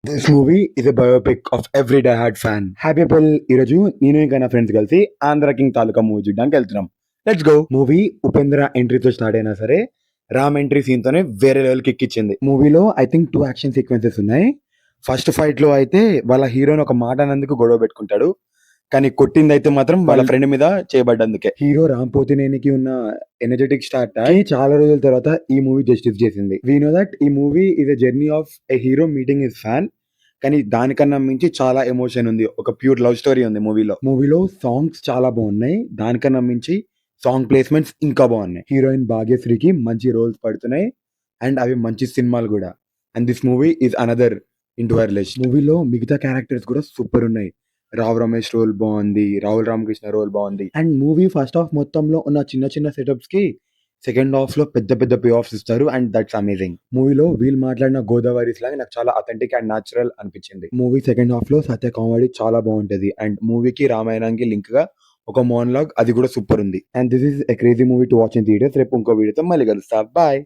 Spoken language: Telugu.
This movie is a biopic of every day hard fan. Happy people, ఈరోజు నేను ఇంకా నా ఫ్రెండ్స్ కలిసి ఆంధ్ర కింగ్ తాలూకా మూవీ చూడడానికి వెళ్తున్నాం. Let's go. మూవీ ఉపేంద్ర ఎంట్రీతో స్టార్ట్ అయినా సరే రామ్ ఎంట్రీ సీన్ తోనే వేరే లెవెల్ కిక్ ఇచ్చింది. మూవీలో ఐ థింక్ 2 యాక్షన్ సీక్వెన్సెస్ ఉన్నాయి. ఫస్ట్ ఫైట్ లో అయితే వాళ్ళ హీరోని ఒక మాట అన్నందుకు గొడవ పెట్టుకుంటాడు, కానీ కొట్టింది అయితే మాత్రం వాళ్ళ ఫ్రెండ్ మీద చేయబడ్డందుకే. హీరో రామ్ పోతినేనికి ఉన్న ఎనర్జెటిక్ స్టార్ట్ చాలా రోజుల తర్వాత ఈ మూవీ జస్టిస్ చేసింది. వీ నో దట్ ఈ movie is a journey of a hero meeting his fan, కానీ దానికన్నా మించి చాలా ఎమోషన్ ఉంది. ఒక ప్యూర్ లవ్ స్టోరీ ఉంది మూవీలో సాంగ్స్ చాలా బాగున్నాయి. దానికన్నా మించి సాంగ్ ప్లేస్మెంట్స్ ఇంకా బాగున్నాయి. హీరోయిన్ భాగ్యశ్రీకి మంచి రోల్స్ పడుతున్నాయి అండ్ అవి మంచి సినిమాలు కూడా. And this movie is another in to her list. మూవీలో మిగతా క్యారెక్టర్స్ కూడా సూపర్ ఉన్నాయి. రావ్ రమేష్ రోల్ బాగుంది, రాహుల్ రామకృష్ణ రోల్ బాగుంది. అండ్ మూవీ ఫస్ట్ హాఫ్ మొత్తంలో ఉన్న చిన్న చిన్న సెటప్స్ కి సెకండ్ హాఫ్ లో పెద్ద పెద్ద పే ఆఫ్స్ ఇస్తారు అండ్ దట్స్ అమేజింగ్. మూవీలో వీళ్ళు మాట్లాడిన గోదావరి స్లాంగ్ నాకు చాలా అథెంటిక్ అండ్ న్యాచురల్ అనిపించింది. మూవీ సెకండ్ హాఫ్ లో సత్య కామెడీ చాలా బాగుంటది అండ్ మూవీకి రామాయణానికి లింక్ గా ఒక మోనలాగ్ అది కూడా సూపర్ ఉంది. And this is a crazy movie to watch in theatres. రేపు ఇంకో వీడియోతో మళ్ళీ కలుస్తా. బాయ్.